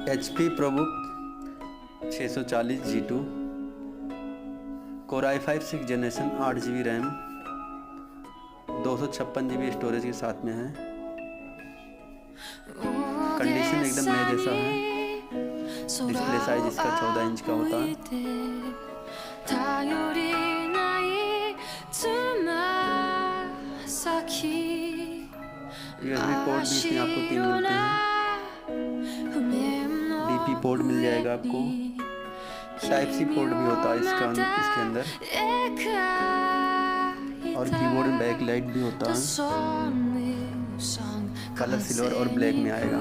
HP ProBook 640 G2, Core i5 6th generation 8GB RAM 256GB storage के साथ में है। कंडीशन एकदम नए जैसा है। डिस्प्ले साइज इसका 14 इंच का होता है। USB पोर्ट भी इसमें आपको 3 मिलते हैं। DP पोर्ट मिल जाएगा आपको। Type-C पोर्ट भी होता है इसके अंदर। और कीबोर्ड में बैक लाइट भी होता है। कलर सिल्वर और ब्लैक में आएगा।